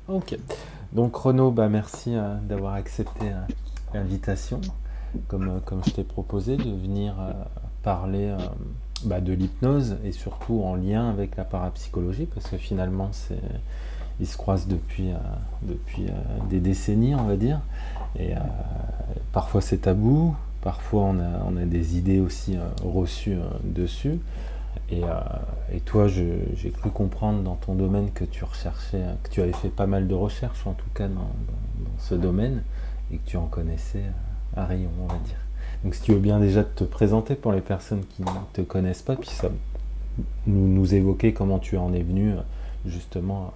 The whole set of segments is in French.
Ok. Donc Renaud, bah, merci d'avoir accepté l'invitation, comme je t'ai proposé, de venir parler bah, de l'hypnose et surtout en lien avec la parapsychologie, parce que finalement, ils se croisent depuis des décennies, on va dire. Et parfois c'est tabou, parfois on a des idées aussi reçues dessus. Et, euh, et toi, j'ai cru comprendre dans ton domaine que tu recherchais, que tu avais fait pas mal de recherches, en tout cas dans ce domaine, et que tu en connaissais à rayon, on va dire. Donc si tu veux bien déjà te présenter pour les personnes qui ne te connaissent pas, puis ça nous évoquer comment tu en es venu justement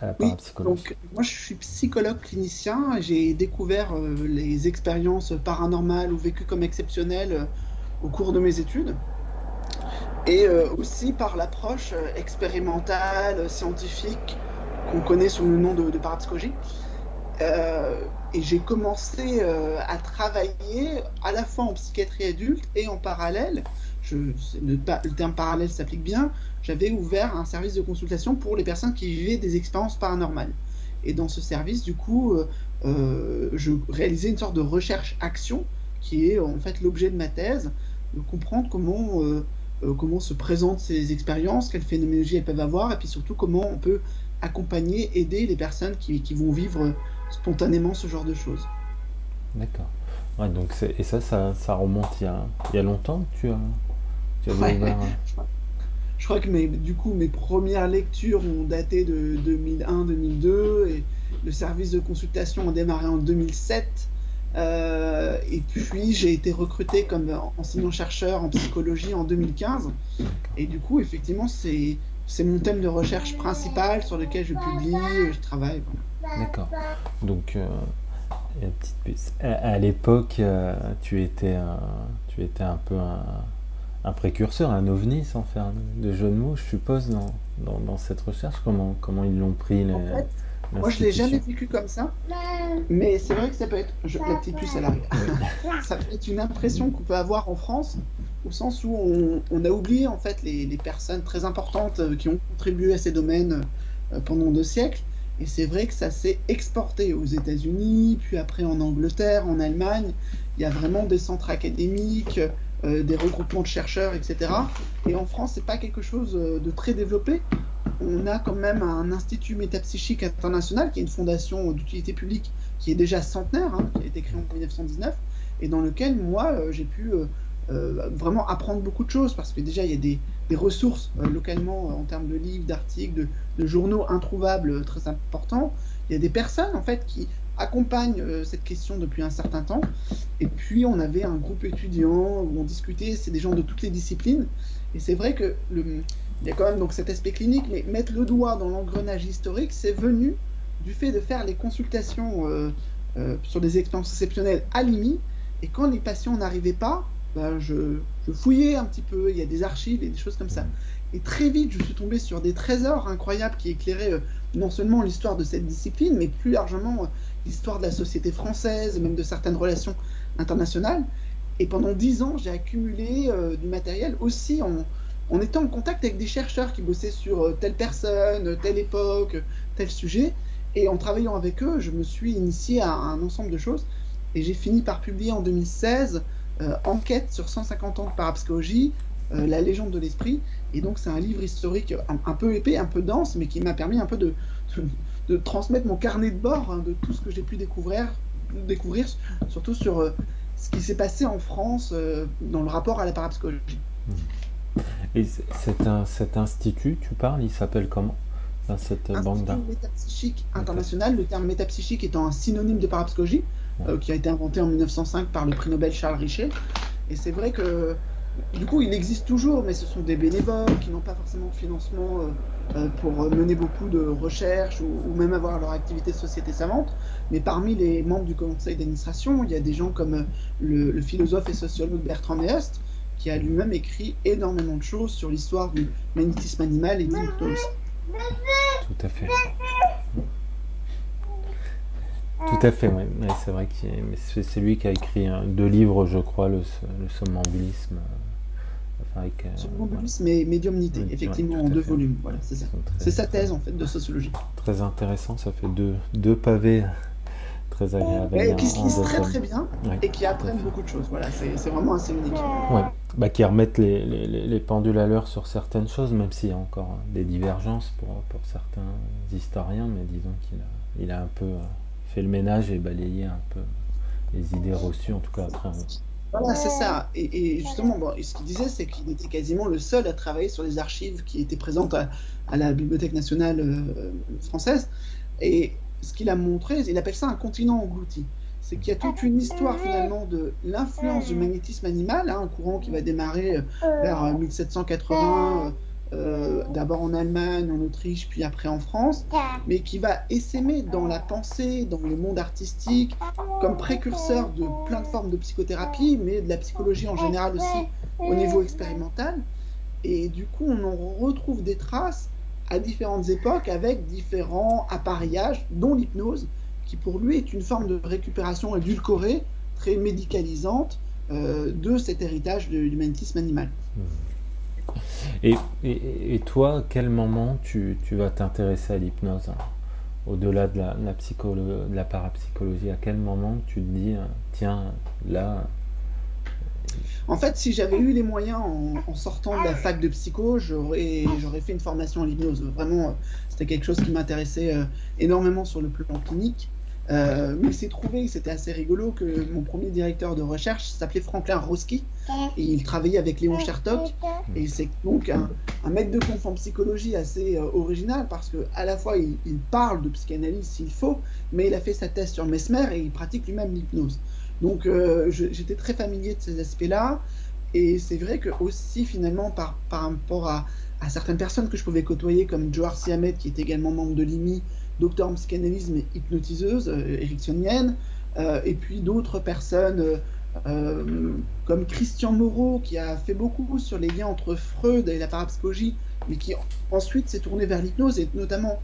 à la Oui, parapsychologie. donc moi je suis psychologue clinicien. J'ai découvert les expériences paranormales ou vécues comme exceptionnelles au cours de mes études et aussi par l'approche expérimentale, scientifique qu'on connaît sous le nom de parapsychologie. Et j'ai commencé à travailler à la fois en psychiatrie adulte et en parallèle. Le terme parallèle s'applique bien. J'avais ouvert un service de consultation pour les personnes qui vivaient des expériences paranormales. Et dans ce service, du coup, je réalisais une sorte de recherche-action qui est en fait l'objet de ma thèse, de comprendre comment se présentent ces expériences, quelles phénoménologies elles peuvent avoir, et puis surtout comment on peut accompagner, aider les personnes qui vont vivre spontanément ce genre de choses. D'accord. Ouais, donc et ça remonte il y a longtemps que tu avais Ouais, ouvert. je crois que du coup, mes premières lectures ont daté de 2001-2002 et le service de consultation a démarré en 2007. Et puis, j'ai été recruté comme enseignant-chercheur en psychologie en 2015. Et du coup, effectivement, c'est mon thème de recherche principal sur lequel je publie, je travaille. D'accord. Donc, une petite puce. À l'époque, tu étais un peu un précurseur, un ovni, sans faire de jeu de mots, je suppose, dans cette recherche. Comment ils l'ont pris, En fait, moi, je l'ai jamais l'institution? vécu comme ça, mais c'est vrai que ça peut être, la petite puce, elle arrive. Oui. Ça peut être une impression qu'on peut avoir en France, au sens où on a oublié en fait les personnes très importantes qui ont contribué à ces domaines pendant 2 siècles. Et c'est vrai que ça s'est exporté aux États-Unis, puis après en Angleterre, en Allemagne. Il y a vraiment des centres académiques, des regroupements de chercheurs, etc. Et en France, c'est pas quelque chose de très développé. On a quand même un institut métapsychique international, qui est une fondation d'utilité publique qui est déjà centenaire, hein, qui a été créée en 1919, et dans lequel moi j'ai pu vraiment apprendre beaucoup de choses, parce que déjà il y a des ressources localement en termes de livres, d'articles, de journaux introuvables très importants. Il y a des personnes en fait qui accompagnent cette question depuis un certain temps. Et puis on avait un groupe étudiant où on discutait, c'est des gens de toutes les disciplines. Et c'est vrai que il y a quand même donc cet aspect clinique, mais mettre le doigt dans l'engrenage historique, c'est venu du fait de faire les consultations sur des expériences exceptionnelles à l'IMI. Et quand les patients n'arrivaient pas, ben je fouillais un petit peu, il y a des archives et des choses comme ça. Et très vite, je suis tombé sur des trésors incroyables qui éclairaient non seulement l'histoire de cette discipline, mais plus largement l'histoire de la société française, même de certaines relations internationales. Et pendant 10 ans, j'ai accumulé du matériel aussi en étant en contact avec des chercheurs qui bossaient sur telle personne, telle époque, tel sujet. Et en travaillant avec eux, je me suis initié à un ensemble de choses. Et j'ai fini par publier en 2016 Enquête sur 150 ans de parapsychologie, La légende de l'esprit. Et donc, c'est un livre historique un peu épais, un peu dense, mais qui m'a permis un peu de transmettre mon carnet de bord hein, de tout ce que j'ai pu découvrir surtout sur ce qui s'est passé en France dans le rapport à la parapsychologie. Et cet institut, tu parles, il s'appelle comment? Dans cette banque Institut d'art. métapsychique D'accord. international, le terme métapsychique étant un synonyme de parapsychologie, Ouais. qui a été inventé en 1905 par le prix Nobel Charles Richet. Et c'est vrai que du coup, il existe toujours, mais ce sont des bénévoles qui n'ont pas forcément de financement pour mener beaucoup de recherches ou même avoir leur activité de société savante. Mais parmi les membres du conseil d'administration, il y a des gens comme le philosophe et sociologue Bertrand Meust, qui a lui-même écrit énormément de choses sur l'histoire du magnétisme animal et de l'hypnose. Tout à fait. Tout à fait, oui. Ouais, c'est vrai que c'est lui qui a écrit deux livres, je crois, le somnambulisme, avec, Somnambulisme et médiumnité, ouais, effectivement, tout en à 2 fait. volumes. Voilà, c'est ça. C'est sa thèse, en fait, de sociologie. Très intéressant, ça fait deux pavés très agréables à Et lire qui se en lisent 2 très tomes. très bien Ouais, et qui tout à apprennent fait. beaucoup de choses. Voilà, c'est vraiment assez unique. Ouais. Bah, qui remettent les pendules à l'heure sur certaines choses, même s'il y a encore des divergences pour certains historiens, mais disons il a un peu fait le ménage et balayé un peu les idées reçues, en tout cas après. Voilà, c'est ça. Et justement, bon, et ce qu'il disait, c'est qu'il était quasiment le seul à travailler sur les archives qui étaient présentes à la Bibliothèque nationale française. Et ce qu'il a montré, il appelle ça un continent englouti. C'est qu'il y a toute une histoire finalement de l'influence du magnétisme animal, hein, un courant qui va démarrer vers 1780, d'abord en Allemagne, en Autriche, puis après en France, mais qui va essaimer dans la pensée, dans le monde artistique, comme précurseur de plein de formes de psychothérapie, mais de la psychologie en général aussi au niveau expérimental. Et du coup, on en retrouve des traces à différentes époques avec différents appareillages, dont l'hypnose, qui pour lui est une forme de récupération édulcorée, très médicalisante, de cet héritage de l'humanisme animal. Et toi, à quel moment tu vas t'intéresser à l'hypnose, hein, au-delà de de la parapsychologie? À quel moment tu te dis, tiens, là... En fait, si j'avais eu les moyens en sortant de la fac de psycho, j'aurais fait une formation en hypnose. Vraiment, c'était quelque chose qui m'intéressait énormément sur le plan clinique. Mais c'est trouvé, c'était assez rigolo, que mon premier directeur de recherche s'appelait Franklin Roski et il travaillait avec Léon Chertok. Et c'est donc un maître de conf en psychologie assez original parce qu'à la fois il parle de psychanalyse s'il faut, mais il a fait sa thèse sur Mesmer et il pratique lui-même l'hypnose. Donc j'étais très familier de ces aspects-là, et c'est vrai que aussi finalement par rapport à certaines personnes que je pouvais côtoyer comme Johar Siamet, qui est également membre de l'IMI, docteur en psychanalyse mais hypnotiseuse ericksonienne, et puis d'autres personnes comme Christian Moreau, qui a fait beaucoup sur les liens entre Freud et la parapsychologie, mais qui ensuite s'est tourné vers l'hypnose, et notamment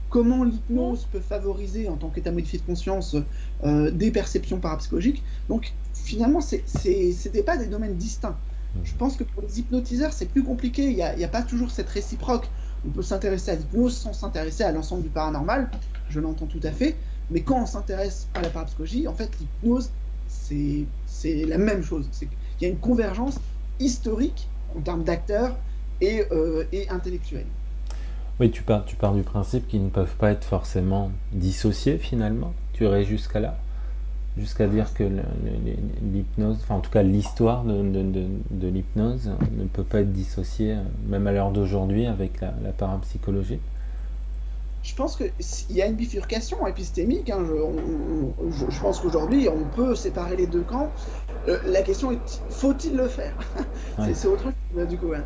comment l'hypnose peut favoriser en tant qu'état modifié de conscience des perceptions parapsychologiques. Donc finalement, c'était pas des domaines distincts. Je pense que pour les hypnotiseurs, c'est plus compliqué, il n'y a pas toujours cette réciproque. On peut s'intéresser à l'hypnose sans s'intéresser à l'ensemble du paranormal, je l'entends tout à fait, mais quand on s'intéresse à la parapsychologie, en fait, l'hypnose, c'est la même chose. Il y a une convergence historique en termes d'acteurs et intellectuels. Oui, tu pars du principe qu'ils ne peuvent pas être forcément dissociés finalement. Tu irais jusqu'à là, jusqu'à dire que l'hypnose, enfin en tout cas l'histoire de l'hypnose ne peut pas être dissociée, même à l'heure d'aujourd'hui, avec la parapsychologie. Je pense qu'il y a une bifurcation épistémique. Hein. Je pense qu'aujourd'hui, on peut séparer les deux camps. La question est, faut-il le faire? Ouais. C'est autre chose, du coup. Hein.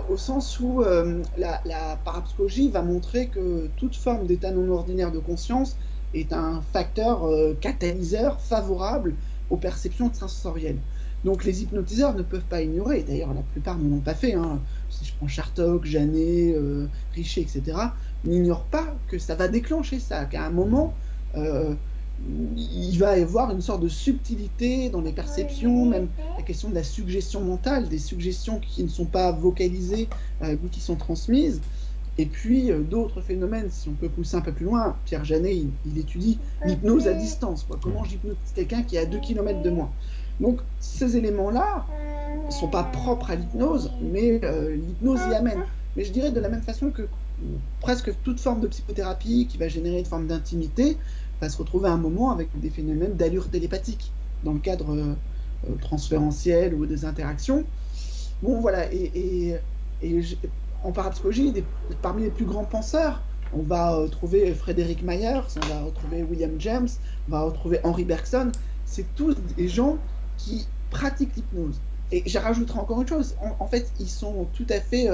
Au sens où la parapsychologie va montrer que toute forme d'état non ordinaire de conscience est un facteur catalyseur favorable aux perceptions extrasensorielles. Donc les hypnotiseurs ne peuvent pas ignorer, d'ailleurs la plupart ne l'ont pas fait, hein. Si je prends Chertok, Janet, Richer, etc., n'ignorent pas que ça va déclencher ça, qu'à un moment, il va y avoir une sorte de subtilité dans les perceptions, même la question de la suggestion mentale, des suggestions qui ne sont pas vocalisées, mais qui sont transmises. Et puis d'autres phénomènes, si on peut pousser un peu plus loin, Pierre Janet, il étudie l'hypnose à distance, quoi. Comment j'hypnotise quelqu'un qui est à 2 km de moi. Donc ces éléments-là ne sont pas propres à l'hypnose, mais l'hypnose y amène. Mais je dirais de la même façon que presque toute forme de psychothérapie qui va générer une forme d'intimité va se retrouver à un moment avec des phénomènes d'allure télépathique dans le cadre transférentiel ou des interactions. Bon voilà, en parapsychologie, parmi les plus grands penseurs, on va trouver Frédéric Myers, on va retrouver William James, on va retrouver Henri Bergson. C'est tous des gens qui pratiquent l'hypnose. Et j'en rajouterai encore une chose, en fait, ils sont tout à fait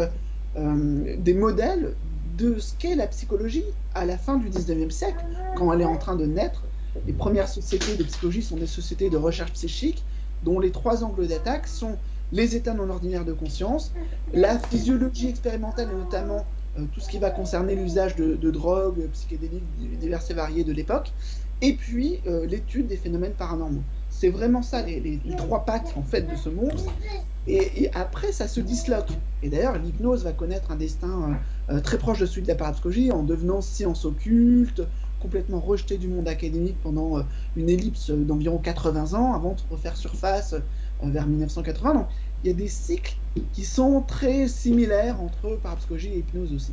des modèles de ce qu'est la psychologie à la fin du 19e siècle, quand elle est en train de naître. Les premières sociétés de psychologie sont des sociétés de recherche psychique, dont les 3 angles d'attaque sont les états non ordinaires de conscience, la physiologie expérimentale, et notamment tout ce qui va concerner l'usage de drogues psychédéliques diverses et variées de l'époque, et puis l'étude des phénomènes paranormaux. c'est vraiment ça, les trois pattes en fait de ce monstre. Et après, ça se disloque. Et d'ailleurs, l'hypnose va connaître un destin très proche de celui de la parapsychologie en devenant science occulte, complètement rejetée du monde académique pendant une ellipse d'environ 80 ans avant de refaire surface vers 1980. Donc, il y a des cycles qui sont très similaires entre parapsychologie et hypnose aussi.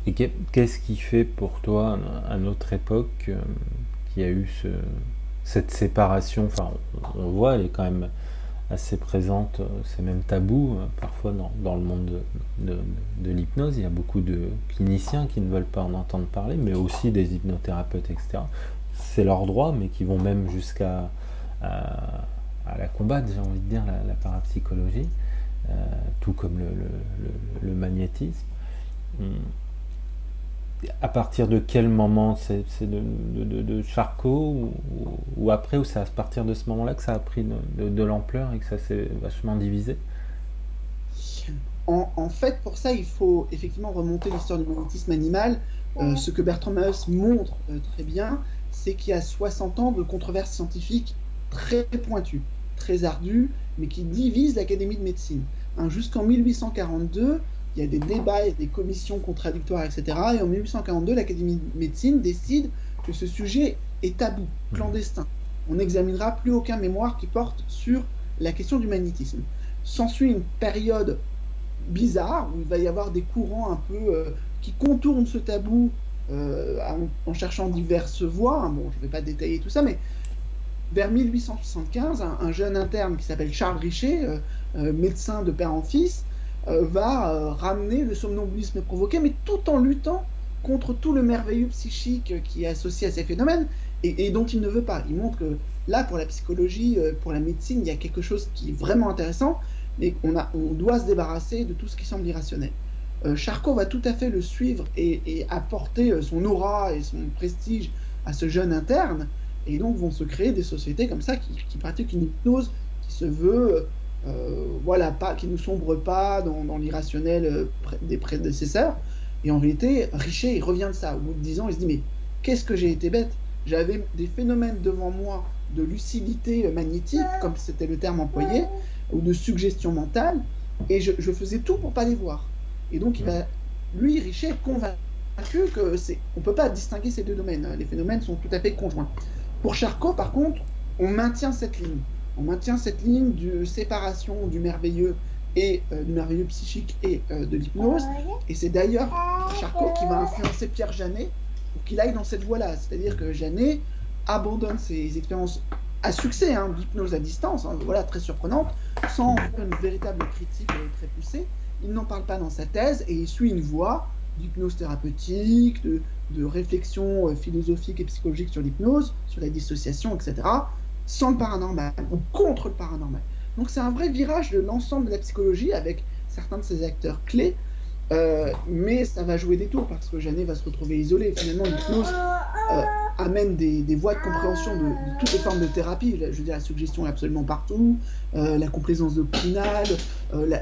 Et qu'est-ce qui fait pour toi, à notre époque, qu'il y a eu cette séparation? Enfin, on voit, elle est quand même assez présente, c'est même tabou parfois dans le monde de l'hypnose. Il y a beaucoup de cliniciens qui ne veulent pas en entendre parler, mais aussi des hypnothérapeutes, etc. C'est leur droit, mais qui vont même jusqu'à la combattre, j'ai envie de dire, la parapsychologie, tout comme le magnétisme. À partir de quel moment c'est de Charcot ou après, ou c'est à partir de ce moment-là que ça a pris de l'ampleur et que ça s'est vachement divisé? En fait, pour ça, il faut effectivement remonter l'histoire du magnétisme animal. Ce que Bertrand Maes montre très bien, c'est qu'il y a 60 ans de controverses scientifiques très pointues, très ardues, mais qui divisent l'Académie de médecine. Jusqu'en 1842, il y a des débats, il y a des commissions contradictoires, etc. Et en 1842, l'Académie de médecine décide que ce sujet est tabou, clandestin. On n'examinera plus aucun mémoire qui porte sur la question du magnétisme. S'ensuit une période bizarre où il va y avoir des courants un peu qui contournent ce tabou en cherchant diverses voies. Bon, je ne vais pas détailler tout ça, mais vers 1875, un jeune interne qui s'appelle Charles Richer, médecin de père en fils, va ramener le somnambulisme provoqué, mais tout en luttant contre tout le merveilleux psychique qui est associé à ces phénomènes et dont il ne veut pas. Il montre que là, pour la psychologie, pour la médecine, il y a quelque chose qui est vraiment intéressant, mais on doit se débarrasser de tout ce qui semble irrationnel. Charcot va tout à fait le suivre et apporter son aura et son prestige à ce jeune interne, et donc vont se créer des sociétés comme ça qui pratiquent une hypnose qui se veut qui ne sombre pas dans l'irrationnel des prédécesseurs. Et en réalité, Richer, il revient de ça. Au bout de 10 ans, il se dit, mais qu'est-ce que j'ai été bête? J'avais des phénomènes devant moi de lucidité magnétique, comme c'était le terme employé, ou de suggestion mentale, et je faisais tout pour pas les voir. Et donc, lui, Richer, est convaincu qu'on ne peut pas distinguer ces deux domaines. Les phénomènes sont tout à fait conjoints. Pour Charcot, par contre, on maintient cette ligne. On maintient cette ligne de séparation du merveilleux psychique et de l'hypnose. Et c'est d'ailleurs Charcot qui va influencer Pierre Janet pour qu'il aille dans cette voie-là. C'est-à-dire que Janet abandonne ses expériences à succès d'hypnose à distance, très surprenante, sans une véritable critique très poussée. Il n'en parle pas dans sa thèse et il suit une voie d'hypnose thérapeutique, de réflexion philosophique et psychologique sur l'hypnose, sur la dissociation, etc., sans le paranormal, ou contre le paranormal. Donc c'est un vrai virage de l'ensemble de la psychologie avec certains de ses acteurs clés, mais ça va jouer des tours parce que Janet va se retrouver isolée. Finalement, l'hypnose amène des voies de compréhension de toutes les formes de thérapie. Je veux dire, la suggestion est absolument partout, la complaisance doctrinale,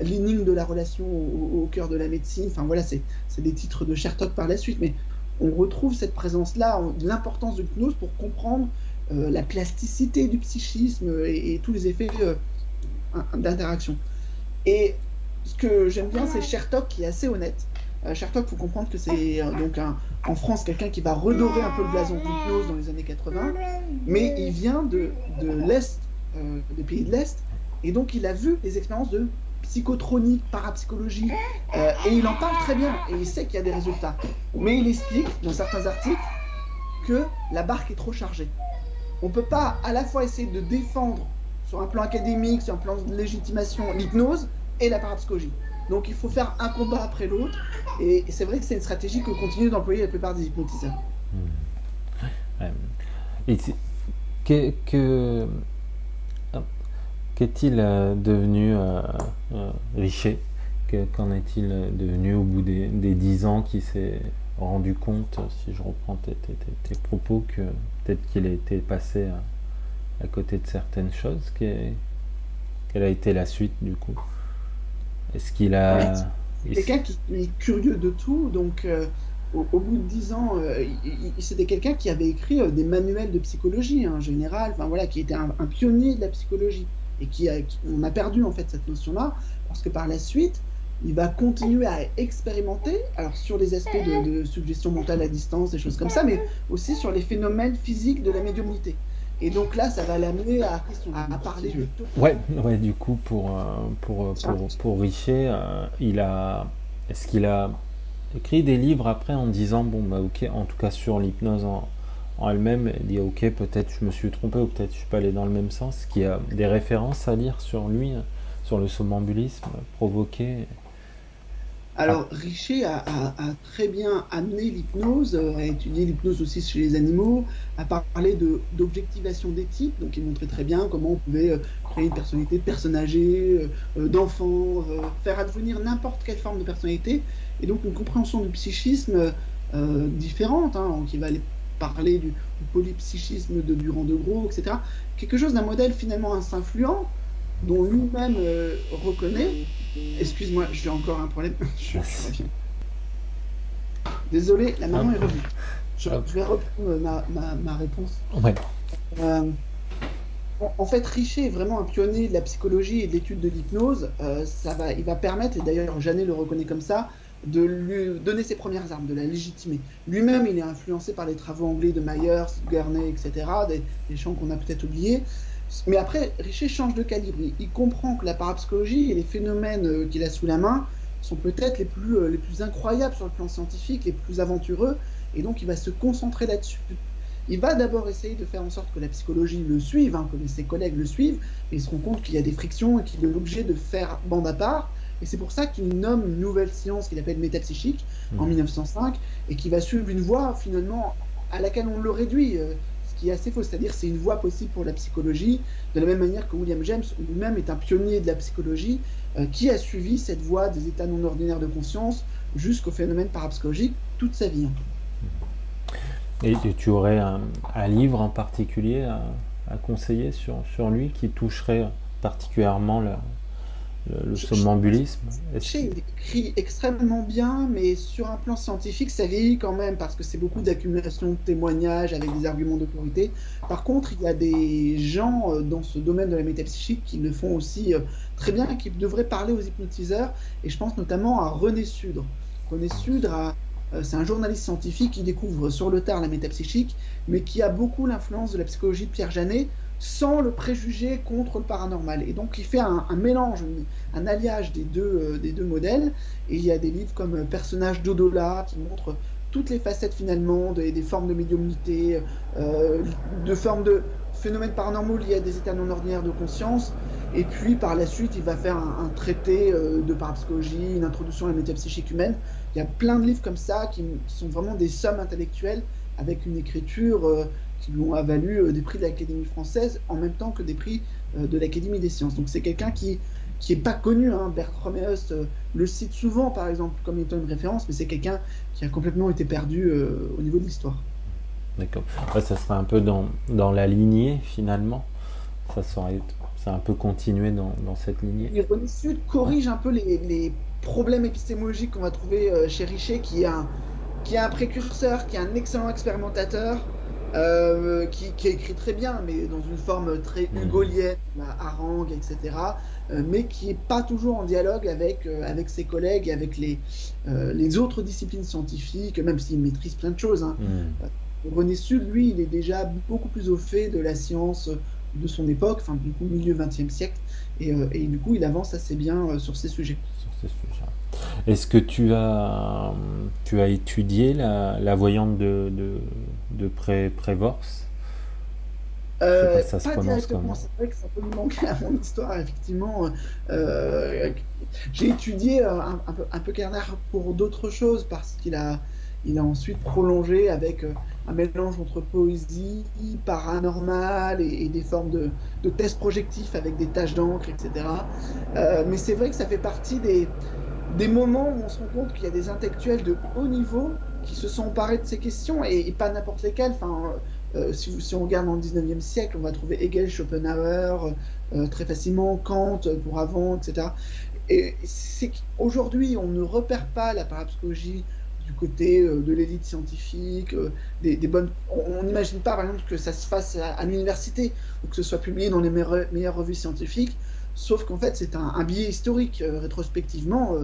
l'énigme de la relation au cœur de la médecine. Enfin voilà, c'est des titres de Chertok par la suite, mais on retrouve cette présence-là, l'importance de l'hypnose pour comprendre la plasticité du psychisme et tous les effets d'interaction. Et ce que j'aime bien, c'est Chertok qui est assez honnête. Chertok, il faut comprendre que c'est en France quelqu'un qui va redorer un peu le blason de l'hypnose dans les années 80, mais il vient de l'Est, des pays de l'Est, et donc il a vu les expériences de psychotronique, parapsychologie, et il en parle très bien, et il sait qu'il y a des résultats. Mais il explique, dans certains articles, que la barque est trop chargée. On ne peut pas à la fois essayer de défendre sur un plan académique, sur un plan de légitimation, l'hypnose et la parapsychologie. Donc il faut faire un combat après l'autre, et c'est vrai que c'est une stratégie que continuent d'employer la plupart des hypnotiseurs. Et qu'est-il devenu Richer? Qu'en est-il devenu au bout des 10 ans qui s'est rendu compte, si je reprends tes propos, que peut-être qu'il a été passé à côté de certaines choses? Quelle a été la suite du coup? Est-ce qu'il a... Quelqu'un qui est curieux de tout, donc au bout de 10 ans, c'était quelqu'un qui avait écrit des manuels de psychologie en général, enfin voilà, qui était un pionnier de la psychologie et on a perdu en fait cette notion-là parce que par la suite, il va continuer à expérimenter, alors sur les aspects de suggestion mentale à distance, des choses comme ça, mais aussi sur les phénomènes physiques de la médiumnité. Et donc là, ça va l'amener à parler de tout. Ouais, ouais, du coup, pour Richer, est-ce qu'il a écrit des livres après en disant, bon, bah, ok, en tout cas sur l'hypnose en elle-même, il dit, ok, peut-être je me suis trompé ou peut-être je suis pas allé dans le même sens. Est-ce qu'il y a des références à lire sur lui, sur le somnambulisme provoqué? Alors, Richer a très bien amené l'hypnose, a étudié l'hypnose aussi chez les animaux, a parlé d'objectivation des types, donc il montrait très bien comment on pouvait créer une personnalité de personne âgée, d'enfant, faire advenir n'importe quelle forme de personnalité, et donc une compréhension du psychisme différente, hein, qui va aller parler du polypsychisme de Durand-de-Gros, etc. Quelque chose d'un modèle finalement assez influent, dont lui-même reconnaît. Excuse-moi, j'ai encore un problème. Je reviens. Désolé, la maman est revenue. Je vais reprendre ma réponse. Ouais. En fait, Richer est vraiment un pionnier de la psychologie et de l'étude de l'hypnose. Il va permettre, et d'ailleurs Janet le reconnaît comme ça, de lui donner ses premières armes, de la légitimer. Lui-même, il est influencé par les travaux anglais de Myers, Gurney, etc., des champs qu'on a peut-être oubliés. Mais après, Richer change de calibre. Il comprend que la parapsychologie et les phénomènes qu'il a sous la main sont peut-être les plus incroyables sur le plan scientifique, les plus aventureux, et donc il va se concentrer là-dessus. Il va d'abord essayer de faire en sorte que la psychologie le suive, hein, que ses collègues le suivent, et il se rend compte qu'il y a des frictions et qu'il est obligé de faire bande à part. Et c'est pour ça qu'il nomme une nouvelle science qu'il appelle métapsychique en 1905, et qui va suivre une voie finalement à laquelle on le réduit. Ce qui est assez faux, c'est-à-dire c'est une voie possible pour la psychologie, de la même manière que William James lui-même est un pionnier de la psychologie qui a suivi cette voie des états non ordinaires de conscience jusqu'au phénomène parapsychologique toute sa vie. Et tu aurais un livre en particulier à conseiller sur lui qui toucherait particulièrement le somnambulisme? Il écrit extrêmement bien, mais sur un plan scientifique, ça vieillit quand même, parce que c'est beaucoup d'accumulation de témoignages avec des arguments d'autorité. Par contre, il y a des gens dans ce domaine de la métapsychique qui le font aussi très bien et qui devraient parler aux hypnotiseurs, et je pense notamment à René Sudre. René Sudre, c'est un journaliste scientifique qui découvre sur le tard la métapsychique, mais qui a beaucoup l'influence de la psychologie de Pierre Janet, sans le préjuger contre le paranormal. Et donc il fait un mélange, un alliage des deux modèles. Et il y a des livres comme Personnages d'au-delà qui montrent toutes les facettes finalement des formes de médiumnité, de formes de phénomènes paranormaux liés à des états non ordinaires de conscience. Et puis par la suite, il va faire un traité de parapsychologie, une introduction à la métapsychique humaine. Il y a plein de livres comme ça qui sont vraiment des sommes intellectuelles avec une écriture qui lui ont valu des prix de l'Académie française en même temps que des prix de l'Académie des sciences. Donc c'est quelqu'un qui est pas connu, hein. Bertrand Meust le cite souvent par exemple comme étant une référence, mais c'est quelqu'un qui a complètement été perdu au niveau de l'histoire. D'accord. Ouais, ça serait un peu dans la lignée finalement. C'est un peu continué dans cette lignée. Et René Sud corrige un peu les problèmes épistémologiques qu'on va trouver chez Richer, qui est un précurseur, qui est un excellent expérimentateur, qui écrit très bien, mais dans une forme très hugolienne, la harangue, etc., mais qui n'est pas toujours en dialogue avec ses collègues et avec les autres disciplines scientifiques, même s'il maîtrise plein de choses. Hein. René Sud, lui, il est déjà beaucoup plus au fait de la science de son époque, enfin du coup milieu XXe siècle, et du coup il avance assez bien sur ces sujets. Est-ce que tu as étudié la voyante de Prévors? Ça se prononce comment? C'est vrai que ça peut me manquer à mon histoire, effectivement. J'ai étudié un peu Kerner pour d'autres choses, parce qu'il a ensuite prolongé avec un mélange entre poésie, paranormal et des formes de tests projectifs avec des taches d'encre, etc. Mais c'est vrai que ça fait partie des moments où on se rend compte qu'il y a des intellectuels de haut niveau qui se sont emparés de ces questions, et pas n'importe lesquels. Enfin, si on regarde dans le 19e siècle, on va trouver Hegel, Schopenhauer, très facilement, Kant pour avant, etc. Et c'est qu'aujourd'hui, on ne repère pas la parapsychologie du côté de l'élite scientifique, des bonnes. On n'imagine pas, par exemple, que ça se fasse à l'université ou que ce soit publié dans les meilleures revues scientifiques, sauf qu'en fait, c'est un biais historique. Rétrospectivement,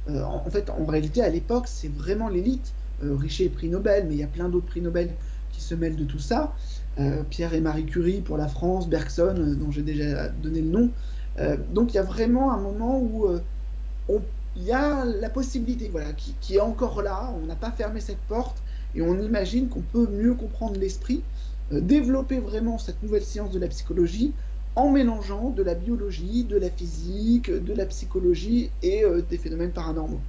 en réalité, à l'époque, c'est vraiment l'élite. Richer est prix Nobel, mais il y a plein d'autres prix Nobel qui se mêlent de tout ça. Pierre et Marie Curie pour la France, Bergson, dont j'ai déjà donné le nom. Donc il y a vraiment un moment où il y a la possibilité qui est encore là, on n'a pas fermé cette porte, et on imagine qu'on peut mieux comprendre l'esprit, développer vraiment cette nouvelle science de la psychologie en mélangeant de la biologie, de la physique, de la psychologie et des phénomènes paranormaux.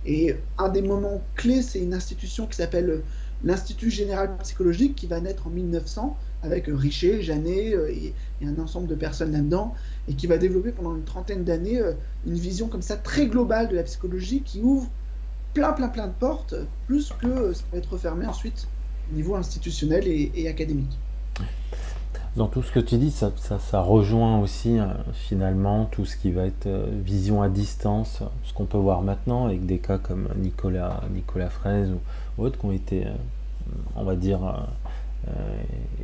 Et un des moments clés, c'est une institution qui s'appelle l'Institut Général Psychologique, qui va naître en 1900 avec Richer, Janet et un ensemble de personnes là-dedans, et qui va développer pendant une trentaine d'années une vision comme ça très globale de la psychologie qui ouvre plein de portes, plus que ça va être refermé ensuite au niveau institutionnel et académique. Dans tout ce que tu dis, ça rejoint aussi finalement tout ce qui va être vision à distance, ce qu'on peut voir maintenant avec des cas comme Nicolas Fraise ou autres qui ont été, on va dire,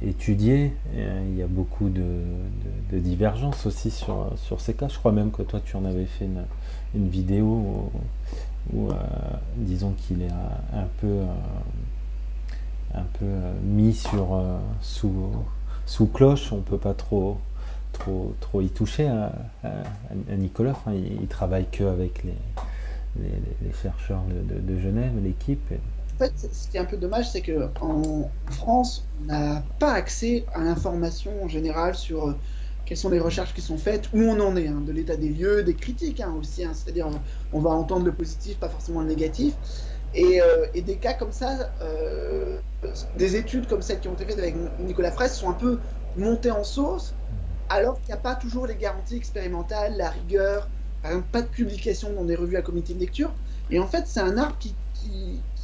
étudiés. Et, il y a beaucoup de divergences aussi sur ces cas. Je crois même que toi tu en avais fait une vidéo où disons qu'il est un peu mis sous cloche. On peut pas trop y toucher à Nicolas. Enfin, il travaille que avec les chercheurs de Genève, l'équipe. En fait, ce qui est un peu dommage, c'est qu'en France, on n'a pas accès à l'information en général sur quelles sont les recherches qui sont faites, où on en est, de l'état des lieux, des critiques aussi. C'est-à-dire, on va entendre le positif, pas forcément le négatif. Et des cas comme ça, des études comme celles qui ont été faites avec Nicolas Fraisse sont un peu montées en sauce, alors qu'il n'y a pas toujours les garanties expérimentales, la rigueur, par exemple pas de publication dans des revues à comité de lecture. Et en fait, c'est un arbre qui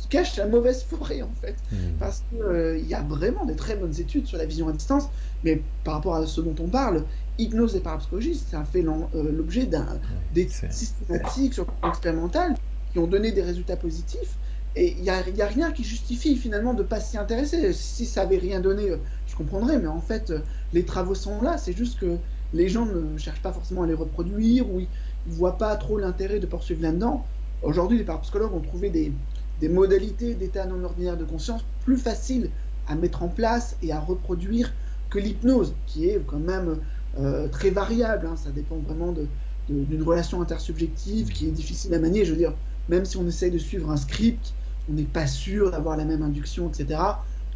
cache la mauvaise forêt, en fait. Parce qu'il y a vraiment des très bonnes études sur la vision à distance, mais par rapport à ce dont on parle, hypnose et parapsychologie, ça a fait l'objet d'études systématiques sur le plan expérimental qui ont donné des résultats positifs. Et il n'y a rien qui justifie finalement de ne pas s'y intéresser. Si ça n'avait rien donné, je comprendrais, mais en fait, les travaux sont là. C'est juste que les gens ne cherchent pas forcément à les reproduire ou ils ne voient pas trop l'intérêt de poursuivre là-dedans. Aujourd'hui, les parapsychologues ont trouvé des modalités d'état non ordinaire de conscience plus faciles à mettre en place et à reproduire que l'hypnose, qui est quand même très variable. Ça dépend vraiment d'une relation intersubjective qui est difficile à manier. Je veux dire, même si on essaye de suivre un script, on n'est pas sûr d'avoir la même induction, etc.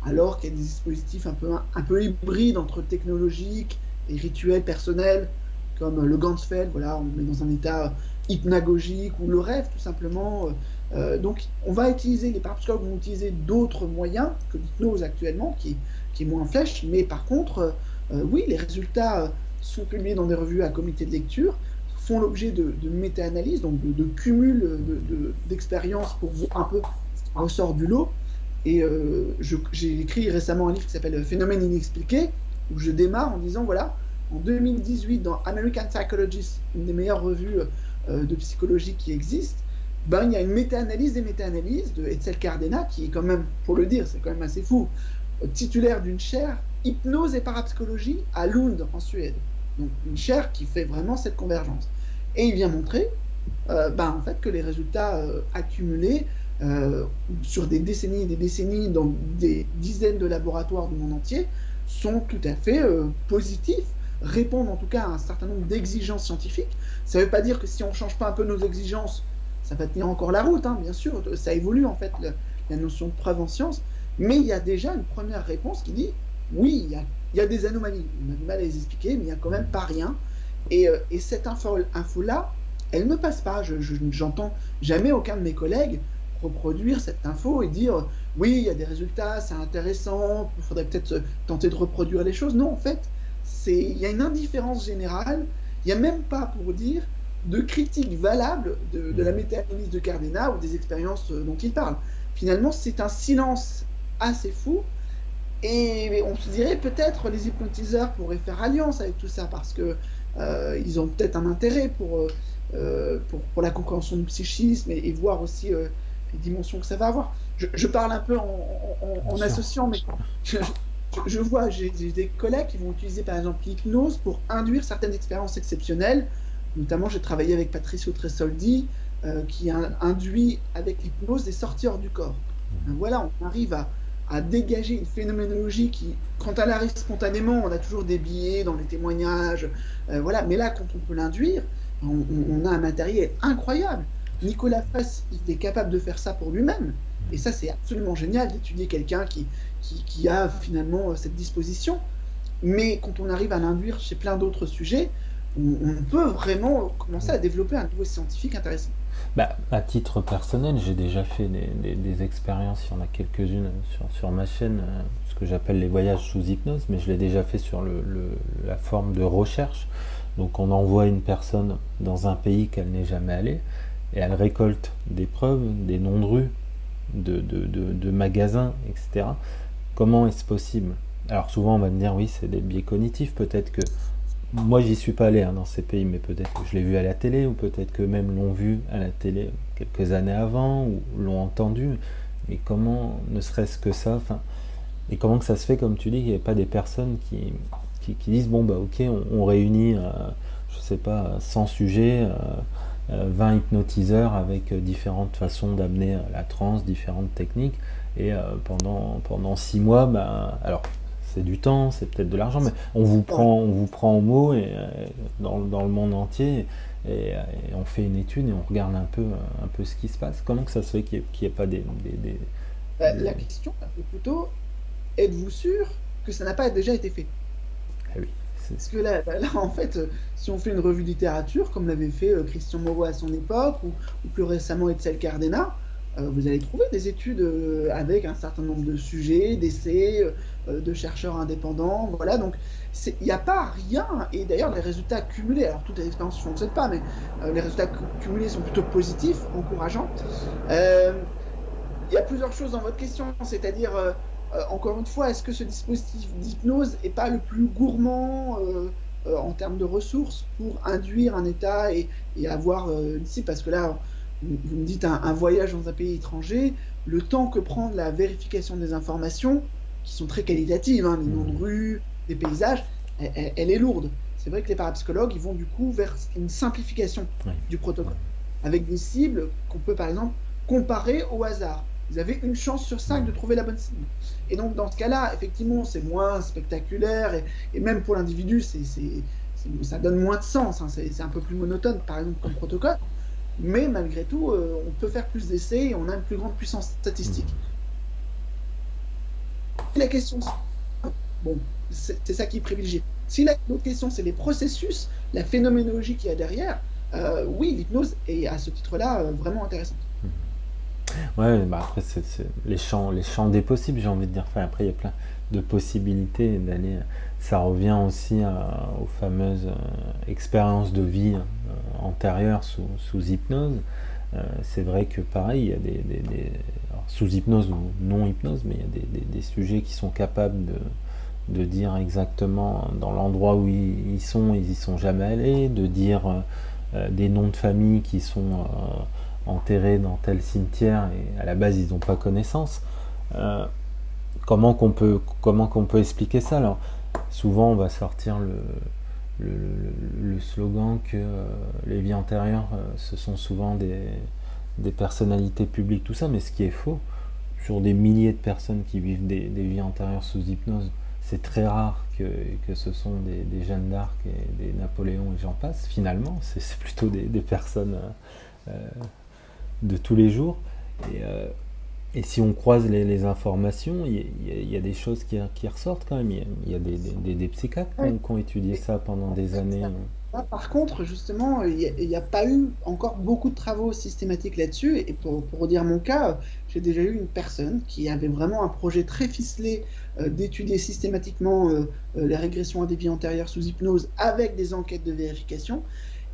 Alors qu'il y a des dispositifs un peu hybrides entre technologiques et rituels personnels, comme le Ganzfeld, on met dans un état hypnagogique, ou le rêve, tout simplement. Donc, les parapsychologues vont utiliser d'autres moyens que l'hypnose actuellement, qui est moins flèche, mais par contre, oui, les résultats sont publiés dans des revues à comité de lecture, font l'objet de méta-analyses, donc de cumul d'expériences pour voir un peu ce qui ressort du lot. Et j'ai écrit récemment un livre qui s'appelle Phénomènes inexpliqués, où je démarre en disant, en 2018, dans American Psychologist, une des meilleures revues de psychologie qui existe, il y a une méta-analyse des méta-analyses de Etzel Cardena, qui est quand même, pour le dire, c'est quand même assez fou, titulaire d'une chaire hypnose et parapsychologie à Lund, en Suède. Donc une chaire qui fait vraiment cette convergence. Et il vient montrer en fait, que les résultats accumulés sur des décennies et des décennies dans des dizaines de laboratoires du monde entier sont tout à fait positifs, répondent en tout cas à un certain nombre d'exigences scientifiques. Ça ne veut pas dire que si on ne change pas un peu nos exigences, ça va tenir encore la route, bien sûr, ça évolue en fait la notion de preuve en science, mais il y a déjà une première réponse qui dit oui, il y a des anomalies, on a du mal à les expliquer, mais il n'y a quand même pas rien. Et cette info-là, elle ne passe pas. J'entends jamais aucun de mes collègues reproduire cette info et dire oui, il y a des résultats, c'est intéressant, il faudrait peut-être tenter de reproduire les choses. Non, en fait, il y a une indifférence générale, il n'y a même pas, pour dire, de critique valable de la méta-analyse de Cardena ou des expériences dont il parle. Finalement, c'est un silence assez fou. Et on se dirait peut-être les hypnotiseurs pourraient faire alliance avec tout ça parce que ils ont peut-être un intérêt pour la compréhension du psychisme et voir aussi les dimensions que ça va avoir. je parle un peu Bien en sûr. associant, mais je vois, j'ai des collègues qui vont utiliser par exemple l'hypnose pour induire certaines expériences exceptionnelles. Notamment, j'ai travaillé avec Patricio Tresoldi, qui a induit avec l'hypnose des sorties hors du corps. Voilà, on arrive à dégager une phénoménologie qui, quand elle arrive spontanément, on a toujours des billets dans les témoignages, voilà. Mais là, quand on peut l'induire, on a un matériel incroyable. Nicolas Fraisse, il est capable de faire ça pour lui-même. Et ça, c'est absolument génial d'étudier quelqu'un qui a finalement cette disposition. Mais quand on arrive à l'induire chez plein d'autres sujets, on peut vraiment commencer à développer un niveau scientifique intéressant. Bah, à titre personnel, j'ai déjà fait des expériences, il y en a quelques-unes sur ma chaîne, ce que j'appelle les voyages sous hypnose, mais je l'ai déjà fait sur la forme de recherche. Donc on envoie une personne dans un pays qu'elle n'est jamais allée, et elle récolte des preuves, des noms de rues, de magasins, etc. Comment est-ce possible? Alors souvent on va me dire oui, c'est des biais cognitifs, peut-être que moi j'y suis pas allé hein, dans ces pays, mais peut-être que je l'ai vu à la télé, ou peut-être que même l'ont vu à la télé quelques années avant, ou l'ont entendu. Mais comment, ne serait-ce que ça, enfin, et comment que ça se fait, comme tu dis, qu'il n'y ait pas des personnes qui disent bon bah ok, on réunit, je sais pas, 100 sujets, 20 hypnotiseurs avec différentes façons d'amener la transe, différentes techniques, et pendant 6 mois, bah, alors c'est du temps, c'est peut-être de l'argent, mais on vous prend au mot et, dans le monde entier, et on fait une étude et on regarde un peu ce qui se passe. Comment que ça se fait qu'il n'y ait pas La question, c'est plutôt, êtes-vous sûr que ça n'a pas déjà été fait? Ah oui, Parce que là, en fait, si on fait une revue de littérature, comme l'avait fait Christian Moreau à son époque, ou plus récemment Etzel Cardena, vous allez trouver des études avec un certain nombre de sujets, d'essais, de chercheurs indépendants. Voilà, donc il n'y a pas rien. Et d'ailleurs, les résultats cumulés, alors toutes les expériences ne fonctionnent pas, mais les résultats cumulés sont plutôt positifs, encourageants. Euh, il y a plusieurs choses dans votre question, c'est-à-dire, encore une fois, est-ce que ce dispositif d'hypnose n'est pas le plus gourmand en termes de ressources pour induire un état et avoir ici, parce que là, vous me dites un voyage dans un pays étranger, le temps que prend la vérification des informations, qui sont très qualitatives, hein, les noms de rues, des paysages, elle est lourde. C'est vrai que les parapsychologues, ils vont du coup vers une simplification oui, du protocole, avec des cibles qu'on peut par exemple comparer au hasard. Vous avez une chance sur 5 de trouver la bonne cible. Et donc dans ce cas-là, effectivement, c'est moins spectaculaire, et même pour l'individu, ça donne moins de sens, hein, c'est un peu plus monotone, par exemple, comme protocole. Mais malgré tout, on peut faire plus d'essais et on a une plus grande puissance statistique. La question, bon, c'est ça qui est privilégié. Si l'autre question, c'est les processus, la phénoménologie qu'il y a derrière, oui, l'hypnose est à ce titre-là vraiment intéressante. ouais, bah après c'est les champs des possibles, j'ai envie de dire. Enfin, après il y a plein de possibilités d'aller. Ça revient aussi aux fameuses expériences de vie antérieures sous hypnose. C'est vrai que pareil, il y a alors, sous hypnose ou non hypnose, mais il y a des sujets qui sont capables de dire exactement dans l'endroit où ils sont, ils y sont jamais allés, de dire des noms de famille qui sont enterrés dans tel cimetière et à la base ils n'ont pas connaissance. Euh, comment qu'on peut expliquer ça? Alors souvent on va sortir le slogan que les vies antérieures ce sont souvent des personnalités publiques, tout ça, mais ce qui est faux, sur des milliers de personnes qui vivent des vies antérieures sous hypnose, c'est très rare que ce sont des Jeanne d'Arc et des Napoléons et j'en passe. Finalement, c'est plutôt des personnes de tous les jours. Et si on croise les informations, il y a des choses qui ressortent quand même. Il y a des psychiatres Oui. qui ont étudié ça pendant des années. Là, par contre, justement, il n'y a pas eu encore beaucoup de travaux systématiques là-dessus. Et pour redire mon cas, j'ai déjà eu une personne qui avait vraiment un projet très ficelé d'étudier systématiquement les régressions à des vies antérieures sous hypnose avec des enquêtes de vérification.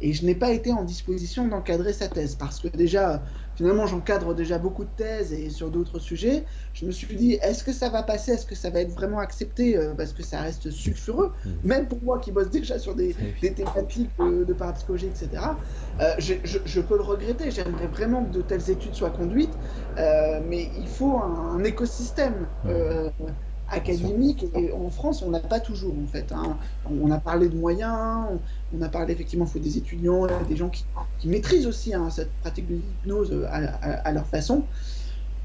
Et je n'ai pas été en disposition d'encadrer sa thèse, parce que déjà, finalement, j'encadre déjà beaucoup de thèses et sur d'autres sujets. Je me suis dit, est-ce que ça va passer? Est-ce que ça va être vraiment accepté? Parce que ça reste sulfureux, même pour moi qui bosse déjà sur des thématiques de parapsychologie, etc. Je peux le regretter. J'aimerais vraiment que de telles études soient conduites, mais il faut un écosystème académique, et en France on n'a pas toujours en fait, hein. On a parlé de moyens, on a parlé effectivement, il faut des étudiants, des gens qui maîtrisent aussi, hein, cette pratique de l'hypnose à leur façon.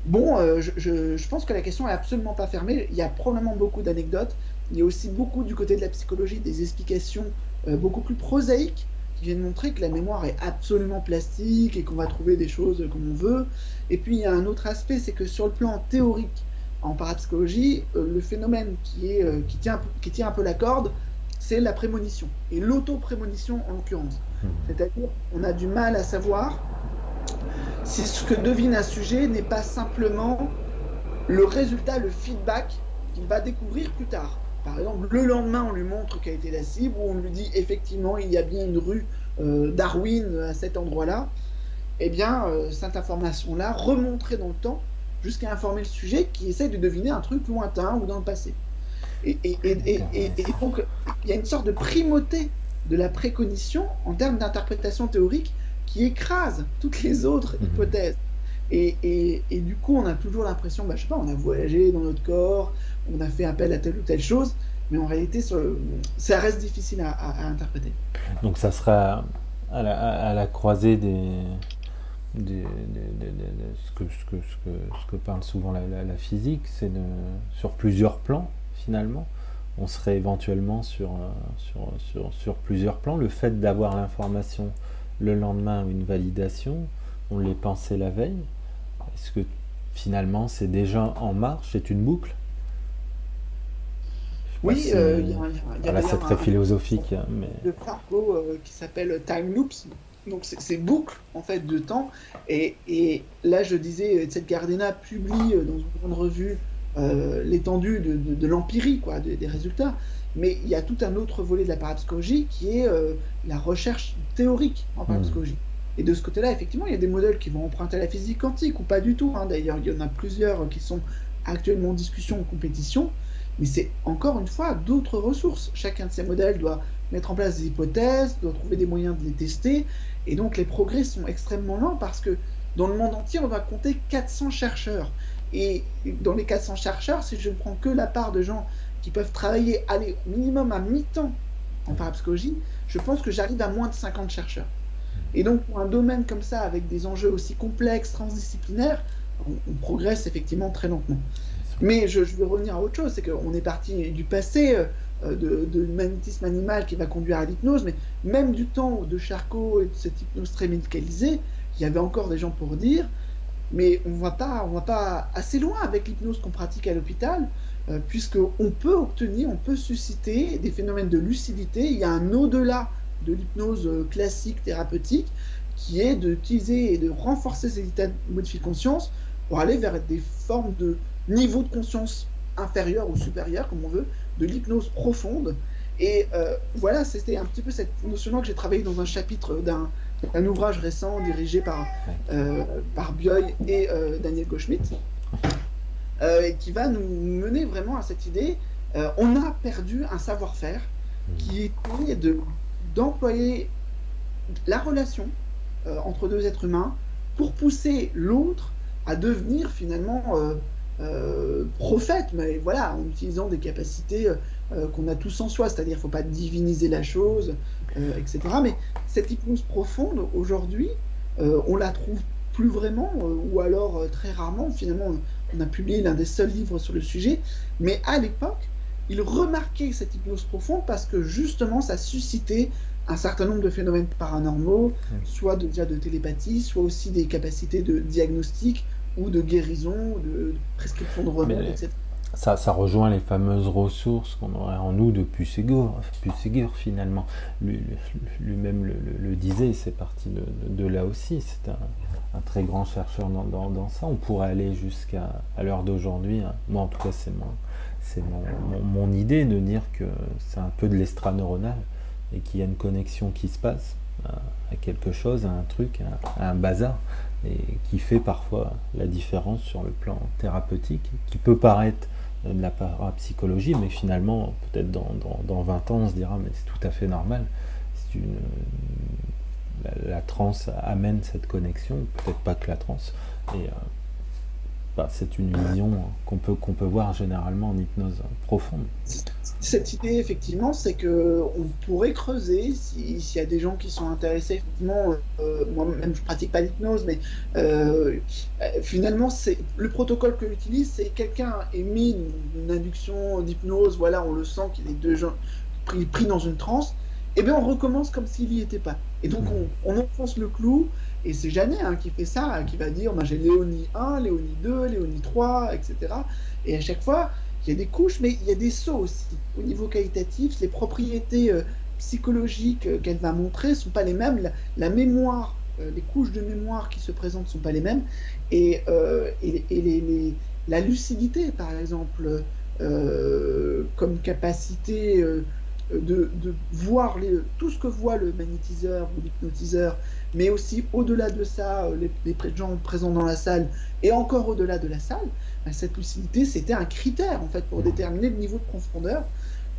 Bon, je pense que la question est absolument pas fermée. Il y a probablement beaucoup d'anecdotes. Il y a aussi beaucoup du côté de la psychologie des explications beaucoup plus prosaïques qui viennent montrer que la mémoire est absolument plastique et qu'on va trouver des choses comme on veut. Et puis il y a un autre aspect, c'est que sur le plan théorique, en parapsychologie, le phénomène qui tient un peu la corde, c'est la prémonition, et l'auto-prémonition en l'occurrence. C'est-à-dire qu'on a du mal à savoir si ce que devine un sujet n'est pas simplement le résultat, le feedback qu'il va découvrir plus tard. Par exemple, le lendemain, on lui montre quelle était la cible, ou on lui dit effectivement il y a bien une rue Darwin à cet endroit-là. Eh bien, cette information-là, remontrer dans le temps, jusqu'à informer le sujet qui essaie de deviner un truc lointain ou dans le passé. Et donc, il y a une sorte de primauté de la précognition en termes d'interprétation théorique qui écrase toutes les autres hypothèses. Et du coup, on a toujours l'impression, je sais pas, on a voyagé dans notre corps, on a fait appel à telle ou telle chose, mais en réalité, ça reste difficile à interpréter. Donc ça sera à la croisée ce que parle souvent la physique, c'est sur plusieurs plans finalement. On serait éventuellement sur plusieurs plans. Le fait d'avoir l'information le lendemain ou une validation, on l'ait pensé la veille. Est-ce que finalement c'est déjà en marche, c'est une boucle? Oui, c'est très philosophique. Mais... de Foucault qui s'appelle Time Loops. Donc c'est boucle en fait de temps, et là je disais, Etsed Gardena publie dans une grande revue l'étendue de l'empirie, quoi, des résultats, mais il y a tout un autre volet de la parapsychologie qui est la recherche théorique en parapsychologie. Et de ce côté-là, effectivement, il y a des modèles qui vont emprunter à la physique quantique, ou pas du tout, hein. D'ailleurs, il y en a plusieurs qui sont actuellement en discussion, en compétition, mais c'est encore une fois d'autres ressources. Chacun de ces modèles doit mettre en place des hypothèses, doit trouver des moyens de les tester, et donc les progrès sont extrêmement lents parce que dans le monde entier, on va compter 400 chercheurs. Et dans les 400 chercheurs, si je ne prends que la part de gens qui peuvent travailler minimum à mi-temps en parapsychologie, je pense que j'arrive à moins de 50 chercheurs. Et donc pour un domaine comme ça, avec des enjeux aussi complexes, transdisciplinaires, on progresse effectivement très lentement. Mais je vais revenir à autre chose, c'est qu'on est parti du passé, de magnétisme animal qui va conduire à l'hypnose, mais même du temps de Charcot et de cette hypnose très médicalisée, il y avait encore des gens pour dire, mais on va pas assez loin avec l'hypnose qu'on pratique à l'hôpital, puisqu'on peut obtenir, on peut susciter des phénomènes de lucidité. Il y a un au-delà de l'hypnose classique thérapeutique qui est d'utiliser et de renforcer ces états de modifier conscience pour aller vers des formes de niveau de conscience inférieur ou supérieur, comme on veut, de l'hypnose profonde. Et voilà, c'était un petit peu cette notion-là que j'ai travaillé dans un chapitre d'un ouvrage récent dirigé par Bioy et Daniel Goldschmidt, et qui va nous mener vraiment à cette idée. On a perdu un savoir-faire qui est d'employer la relation entre deux êtres humains pour pousser l'autre à devenir finalement prophète, mais voilà, en utilisant des capacités qu'on a tous en soi, c'est-à-dire qu'il ne faut pas diviniser la chose, etc. Mais cette hypnose profonde, aujourd'hui, on la trouve plus vraiment, ou alors très rarement. Finalement, on a publié l'un des seuls livres sur le sujet, mais à l'époque, il remarquait cette hypnose profonde parce que justement, ça suscitait un certain nombre de phénomènes paranormaux, soit déjà de télépathie, soit aussi des capacités de diagnostic ou de guérison, de prescription de remèdes, etc. Ça rejoint les fameuses ressources qu'on aurait en nous de Puisségur finalement. Lui-même le disait, c'est parti de là aussi. C'est un très grand chercheur dans ça. On pourrait aller jusqu'à l'heure d'aujourd'hui. Moi, en tout cas, c'est mon idée de dire que c'est un peu de l'extra-neuronal et qu'il y a une connexion qui se passe à quelque chose, à un truc, à un bazar, et qui fait parfois la différence sur le plan thérapeutique, qui peut paraître de la parapsychologie, mais finalement, peut-être dans 20 ans, on se dira, mais c'est tout à fait normal. La transe amène cette connexion, peut-être pas que la transe, et c'est une vision qu'on peut voir généralement en hypnose profonde. Cette idée, effectivement, c'est qu'on pourrait creuser, s'il y a des gens qui sont intéressés, effectivement, moi-même je pratique pas l'hypnose, mais finalement, le protocole que j'utilise, c'est quelqu'un a émis une induction d'hypnose, voilà, on le sent qu'il est déjà pris dans une transe, et bien on recommence comme s'il n'y était pas. Et donc on enfonce le clou, et c'est Janet qui fait ça, qui va dire j'ai Léonie 1, Léonie 2, Léonie 3, etc. Et à chaque fois, il y a des couches, mais il y a des sauts aussi. Au niveau qualitatif, les propriétés psychologiques qu'elle va montrer ne sont pas les mêmes. La mémoire, les couches de mémoire qui se présentent ne sont pas les mêmes. Et la lucidité, par exemple, comme capacité de voir tout ce que voit le magnétiseur ou l'hypnotiseur, mais aussi au-delà de ça, les gens présents dans la salle, et encore au-delà de la salle, cette lucidité, c'était un critère en fait pour déterminer le niveau de profondeur.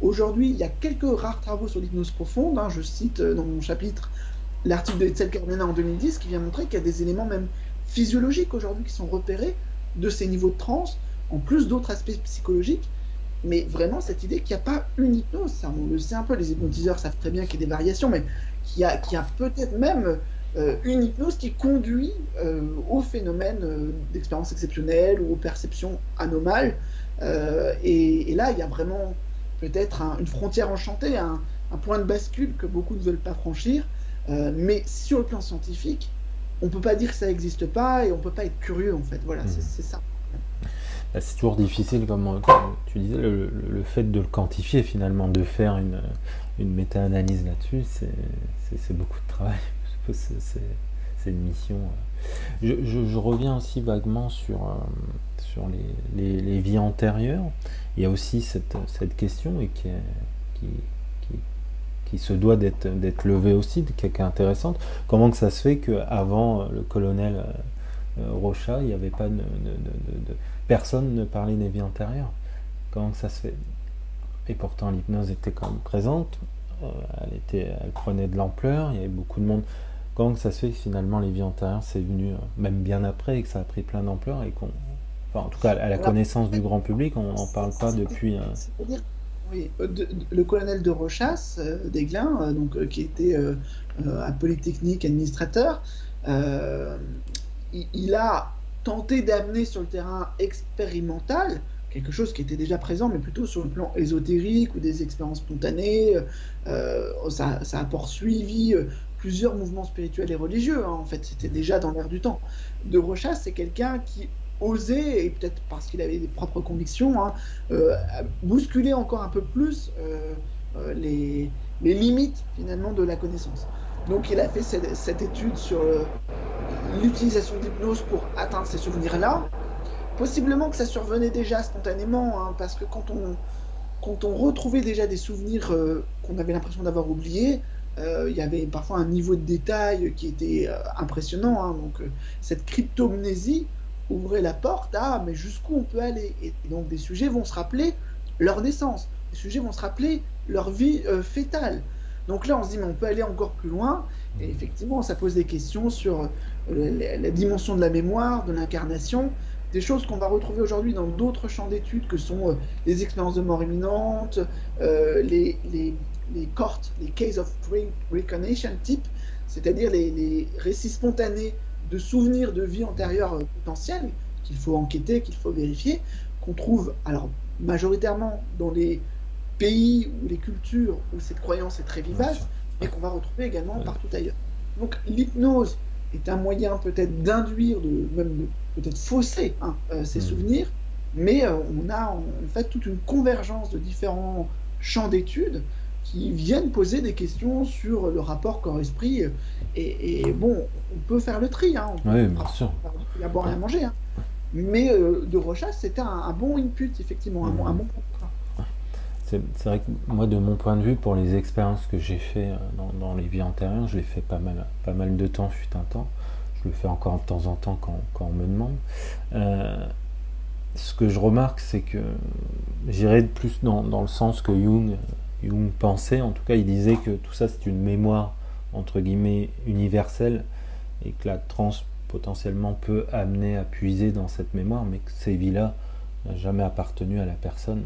Aujourd'hui, il y a quelques rares travaux sur l'hypnose profonde. Je cite dans mon chapitre l'article de Etzel Cardena en 2010 qui vient montrer qu'il y a des éléments même physiologiques aujourd'hui qui sont repérés de ces niveaux de transe, en plus d'autres aspects psychologiques. Mais vraiment, cette idée qu'il n'y a pas une hypnose, ça, on le sait un peu, les hypnotiseurs savent très bien qu'il y a des variations, mais qu'il y a peut-être même une hypnose qui conduit au phénomène d'expérience exceptionnelle ou aux perceptions anomales. Et là, il y a vraiment peut-être une frontière enchantée, un point de bascule que beaucoup ne veulent pas franchir. Mais sur le plan scientifique, on ne peut pas dire que ça n'existe pas et on ne peut pas être curieux, en fait. Voilà, c'est ça. C'est toujours difficile, comme tu disais, le fait de le quantifier finalement, de faire une méta-analyse là-dessus, c'est beaucoup de travail. C'est une mission. Je reviens aussi vaguement sur les vies antérieures. Il y a aussi cette question et qui se doit d'être levée aussi, qui est intéressante. Comment que ça se fait qu'avant le colonel Rochat, il n'y avait pas personne ne parlait des vies antérieures? Comment que ça se fait? Et pourtant l'hypnose était quand même présente, elle prenait de l'ampleur, il y avait beaucoup de monde. Comment que ça se fait que finalement les vies antérieures c'est venu même bien après et que ça a pris plein d'ampleur et en tout cas à la connaissance du grand public, on n'en parle pas depuis. Oui, le colonel de Rochas, d'Aiglun, qui était à Polytechnique administrateur, il a tenté d'amener sur le terrain expérimental quelque chose qui était déjà présent, mais plutôt sur le plan ésotérique ou des expériences spontanées. Ça a poursuivi plusieurs mouvements spirituels et religieux. En fait, c'était déjà dans l'air du temps. De Rochas, c'est quelqu'un qui osait, et peut-être parce qu'il avait des propres convictions, bousculer encore un peu plus les limites finalement de la connaissance. Donc il a fait cette étude sur l'utilisation d'hypnose pour atteindre ces souvenirs-là. Possiblement que ça survenait déjà spontanément, parce que quand on retrouvait déjà des souvenirs qu'on avait l'impression d'avoir oubliés, il y avait parfois un niveau de détail qui était impressionnant. Donc cette cryptomnésie ouvrait la porte à mais jusqu'où on peut aller. Et donc des sujets vont se rappeler leur naissance, des sujets vont se rappeler leur vie fétale. Donc là on se dit mais on peut aller encore plus loin, et effectivement ça pose des questions sur la dimension de la mémoire, de l'incarnation, des choses qu'on va retrouver aujourd'hui dans d'autres champs d'études que sont les expériences de mort imminente, les CORT, les Case of Recognition type, c'est-à-dire les récits spontanés de souvenirs de vie antérieure potentiels qu'il faut enquêter, qu'il faut vérifier, qu'on trouve alors majoritairement dans les pays ou les cultures où cette croyance est très vivace, et qu'on va retrouver également partout ailleurs. Donc l'hypnose est un moyen peut-être d'induire, même de peut-être fausser ces souvenirs, mais on a en fait toute une convergence de différents champs d'études qui viennent poser des questions sur le rapport corps-esprit, et bon, on peut faire le tri, on peut bien sûr. Il y a boire et à manger, mais de Rochas, c'était un bon input, effectivement, un bon contrat. C'est vrai que moi, de mon point de vue, pour les expériences que j'ai fait dans les vies antérieures, je l'ai fait pas mal de temps, fut un temps. Je le fais encore de temps en temps quand on me demande. Ce que je remarque, c'est que j'irais plus dans le sens que Jung pensait. En tout cas, il disait que tout ça, c'est une mémoire, entre guillemets, universelle, et que la transe, potentiellement, peut amener à puiser dans cette mémoire, mais que ces vies-là n'ont jamais appartenu à la personne.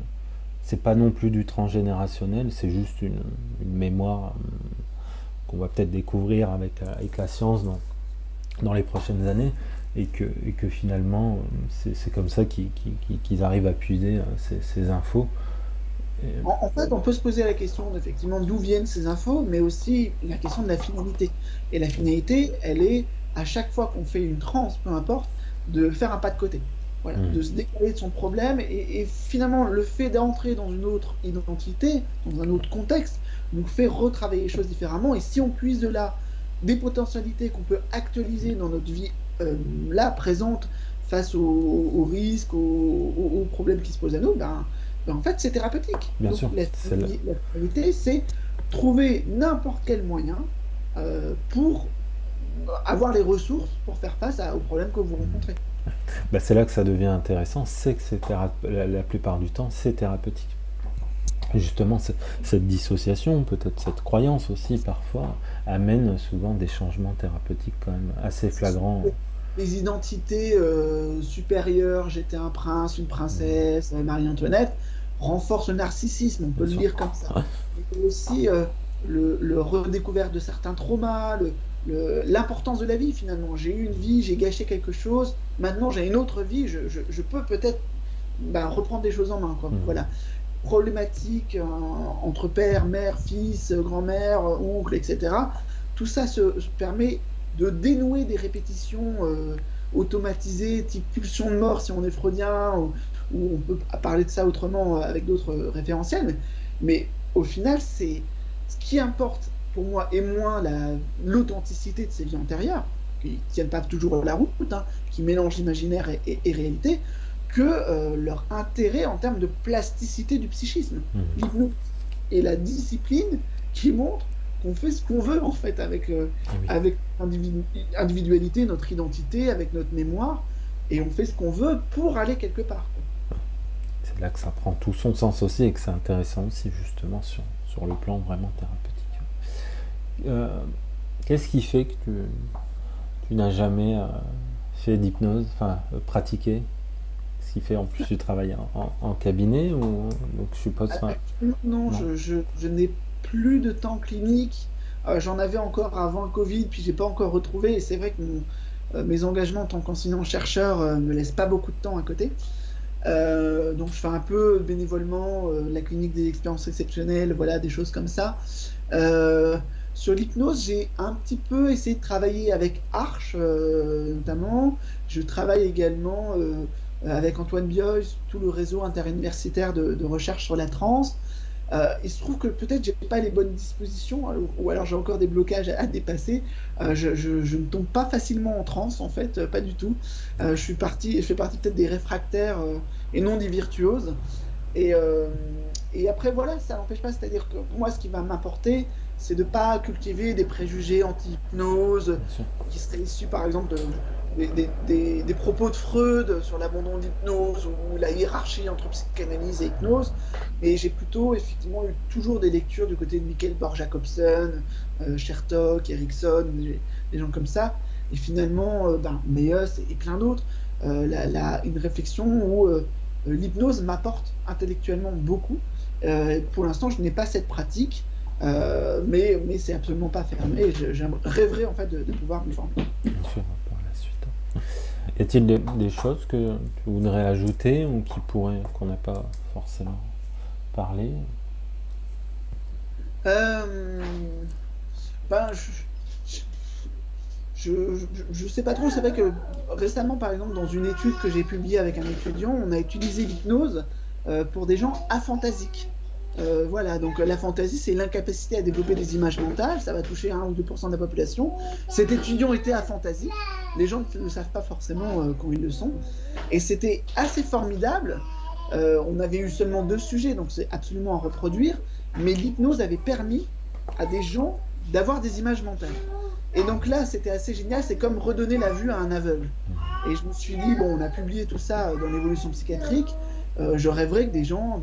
C'est pas non plus du transgénérationnel, c'est juste une mémoire qu'on va peut-être découvrir avec la science dans les prochaines années, et que finalement c'est comme ça qu'ils arrivent à puiser ces infos. En fait, on peut se poser la question effectivement d'où viennent ces infos, mais aussi la question de la finalité. Et la finalité, elle est, à chaque fois qu'on fait une transe, peu importe, de faire un pas de côté. Voilà, de se décaler de son problème, et finalement le fait d'entrer dans une autre identité, dans un autre contexte, nous fait retravailler les choses différemment. Et si on puise de là des potentialités qu'on peut actualiser dans notre vie là, présente, face aux risques, aux problèmes qui se posent à nous, ben en fait c'est thérapeutique. Bien Donc sûr, la finalité, c'est trouver n'importe quel moyen pour avoir les ressources pour faire face aux problèmes que vous rencontrez. Bah, c'est là que ça devient intéressant, c'est que la plupart du temps, c'est thérapeutique. Et justement, cette dissociation, peut-être cette croyance aussi, parfois, amène souvent des changements thérapeutiques quand même assez flagrants. Les identités supérieures, j'étais un prince, une princesse, Marie-Antoinette, renforcent le narcissisme, on peut le dire comme ça. Et aussi le redécouvert de certains traumas, l'importance de la vie finalement. J'ai eu une vie, j'ai gâché quelque chose, maintenant j'ai une autre vie, je peux peut-être reprendre des choses en main, quoi. Voilà. Problématiques entre père, mère, fils, grand-mère, oncle, etc. Tout ça se permet de dénouer des répétitions automatisées, type pulsion de mort si on est freudien, ou on peut parler de ça autrement avec d'autres référentiels, mais au final, c'est ce qui importe pour moi, et moins l'authenticité de ces vies antérieures, qui ne tiennent pas toujours la route, qui mélangent l'imaginaire et réalité, que leur intérêt en termes de plasticité du psychisme. L'hypnose et la discipline qui montre qu'on fait ce qu'on veut en fait avec individualité, notre identité, avec notre mémoire, et on fait ce qu'on veut pour aller quelque part, quoi. C'est là que ça prend tout son sens aussi, et que c'est intéressant aussi justement sur le plan vraiment thérapeutique. Qu'est-ce qui fait que tu n'as jamais fait d'hypnose, enfin pratiqué? Ce qui fait en plus tu travailles en cabinet, ou donc je suppose. Non, je n'ai plus de temps clinique. J'en avais encore avant le Covid, puis j'ai pas encore retrouvé. Et c'est vrai que mes engagements en tant qu'enseignant-chercheur me laissent pas beaucoup de temps à côté. Donc je fais un peu bénévolement la clinique des expériences exceptionnelles, voilà, des choses comme ça. Sur l'hypnose, j'ai un petit peu essayé de travailler avec Arche, notamment. Je travaille également avec Antoine Bioy, tout le réseau interuniversitaire de recherche sur la transe. Il se trouve que peut-être j'ai pas les bonnes dispositions, ou alors j'ai encore des blocages à dépasser. Je ne tombe pas facilement en transe, en fait, pas du tout. Je fais partie peut-être des réfractaires et non des virtuoses. Et après, voilà, ça n'empêche pas, c'est-à-dire que moi, ce qui va m'apporter, c'est de ne pas cultiver des préjugés anti-hypnose qui seraient issus, par exemple, des propos de Freud sur l'abandon d'hypnose ou la hiérarchie entre psychanalyse et hypnose. Et j'ai plutôt, effectivement, eu toujours des lectures du côté de Mikkel Borg-Jacobson, Chertok, Erickson, des gens comme ça. Et finalement, Meus et plein d'autres, une réflexion où l'hypnose m'apporte intellectuellement beaucoup. Pour l'instant, je n'ai pas cette pratique, mais c'est absolument pas fermé. Je rêverais en fait de pouvoir me former. Bien sûr, par la suite. Y a-t-il des choses que tu voudrais ajouter ou qu'on n'a pas forcément parlé? Je sais pas trop. C'est vrai que récemment, par exemple, dans une étude que j'ai publiée avec un étudiant, on a utilisé l'hypnose pour des gens aphantasiques. Voilà, donc la fantaisie, c'est l'incapacité à développer des images mentales. Ça va toucher 1 ou 2% de la population. Cet étudiant était aphantasique. Les gens ne savent pas forcément quand ils le sont. Et c'était assez formidable On avait eu seulement 2 sujets, donc c'est absolument à reproduire, mais l'hypnose avait permis à des gens d'avoir des images mentales. Et donc là, c'était assez génial, c'est comme redonner la vue à un aveugle. Et je me suis dit, bon, on a publié tout ça dans l'évolution psychiatrique, je rêverais que des gens,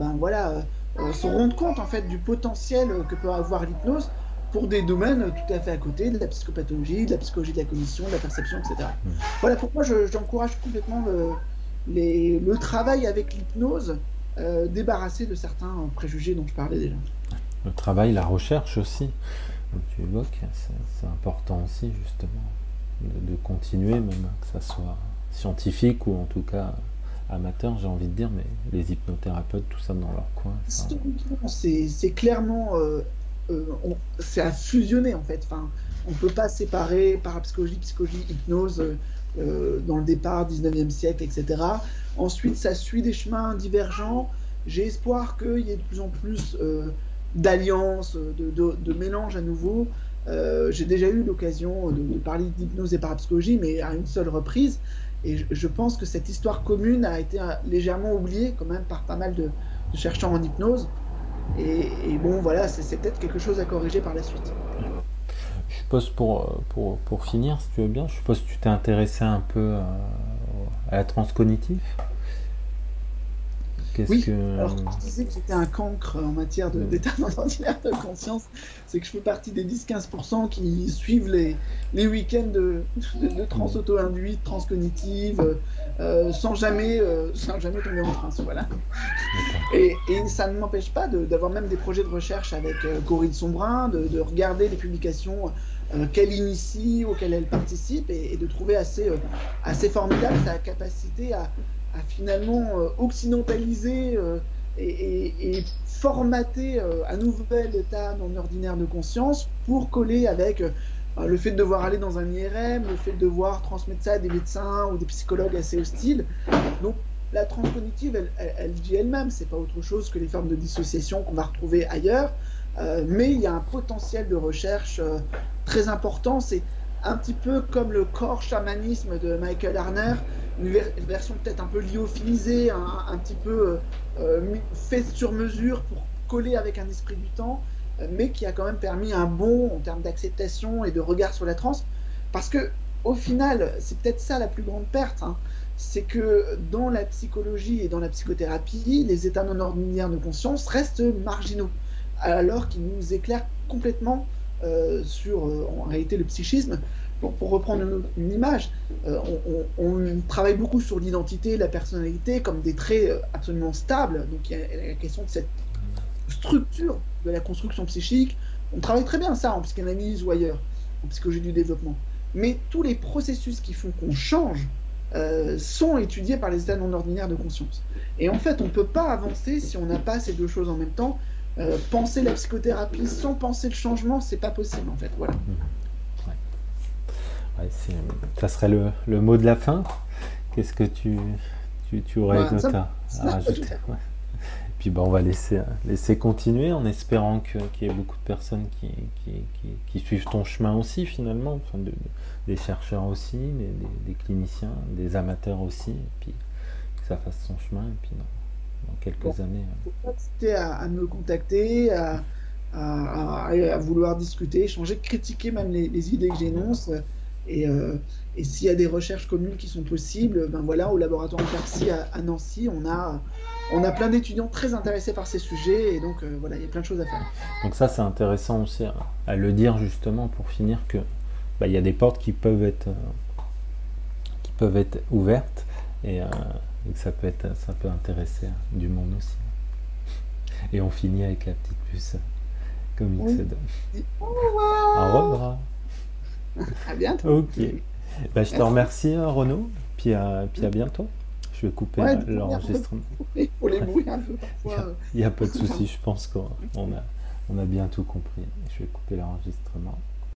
se rendent compte en fait du potentiel que peut avoir l'hypnose pour des domaines tout à fait à côté, de la psychopathologie, de la psychologie de la cognition, de la perception, etc. Voilà pourquoi j'encourage complètement le travail avec l'hypnose, débarrassé de certains préjugés dont je parlais déjà. Le travail, la recherche aussi, comme tu évoques, c'est important aussi justement de continuer, même que ça soit scientifique ou en tout cas amateur, j'ai envie de dire, mais les hypnothérapeutes, tout ça dans leur coin. C'est clairement, c'est à fusionner en fait. Enfin, on ne peut pas séparer parapsychologie, psychologie, hypnose dans le départ, 19e siècle, etc. Ensuite, ça suit des chemins divergents. J'ai espoir qu'il y ait de plus en plus d'alliances, de mélanges à nouveau. J'ai déjà eu l'occasion de parler d'hypnose et parapsychologie, mais à une seule reprise. Et je pense que cette histoire commune a été légèrement oubliée quand même par pas mal de chercheurs en hypnose. Et bon, voilà, c'est peut-être quelque chose à corriger par la suite. Je suppose pour finir, si tu veux bien, je suppose que tu t'es intéressé un peu à la transcognitive. Oui, alors quand je disais que j'étais un cancre en matière d'état ordinaire de conscience, c'est que je fais partie des 10-15% qui suivent les week-ends de trans auto-induite, transcognitive, sans jamais tomber en transe, voilà. Et ça ne m'empêche pas d'avoir même des projets de recherche avec Corinne Sombrin, de regarder les publications qu'elle initie, auxquelles elle participe, et de trouver assez formidable sa capacité à finalement occidentaliser et formater un nouvel état non ordinaire de conscience pour coller avec le fait de devoir aller dans un IRM, le fait de devoir transmettre ça à des médecins ou des psychologues assez hostiles. Donc la transcognitive, elle vit elle-même, c'est pas autre chose que les formes de dissociation qu'on va retrouver ailleurs, mais il y a un potentiel de recherche très important. C'est un petit peu comme le corps chamanisme de Michael Harner, une version peut-être un peu lyophilisée, un petit peu faite sur mesure pour coller avec un esprit du temps, mais qui a quand même permis un bond en termes d'acceptation et de regard sur la transe, parce que au final, c'est peut-être ça la plus grande perte, hein, c'est que dans la psychologie et dans la psychothérapie, les états non ordinaires de conscience restent marginaux, alors qu'ils nous éclairent complètement sur, en réalité, le psychisme. Pour reprendre une image, on travaille beaucoup sur l'identité, la personnalité comme des traits absolument stables. Donc il y a la question de cette structure de la construction psychique. On travaille très bien ça en psychanalyse ou ailleurs, en psychologie du développement. Mais tous les processus qui font qu'on change sont étudiés par les états non ordinaires de conscience. Et en fait, on ne peut pas avancer si on n'a pas ces deux choses en même temps. Penser la psychothérapie sans penser le changement, c'est pas possible en fait. Voilà. Ouais, ça serait le mot de la fin. Qu'est-ce que tu aurais d'autre à rajouter? Ouais. Puis on va laisser continuer en espérant qu'il y ait beaucoup de personnes qui suivent ton chemin aussi finalement, enfin des chercheurs aussi, des cliniciens, des amateurs aussi, et puis que ça fasse son chemin, et puis dans quelques années. Il faut pas hésiter à me contacter, à vouloir discuter, échanger, critiquer même les idées que j'énonce. Et s'il y a des recherches communes qui sont possibles, ben voilà, au laboratoire Percy à Nancy, on a plein d'étudiants très intéressés par ces sujets, et donc voilà, il y a plein de choses à faire. Donc ça, c'est intéressant aussi à le dire justement pour finir que il y a des portes qui peuvent être ouvertes et que ça peut intéresser du monde aussi. Et on finit avec la petite puce comme il se donne. Au revoir. Au revoir. À bientôt. Ok. Je te remercie, Renaud. Puis à bientôt. Je vais couper l'enregistrement. Pour les bruits un peu parfois. Il n'y a pas de souci. Je pense qu'on a bien tout compris. Je vais couper l'enregistrement.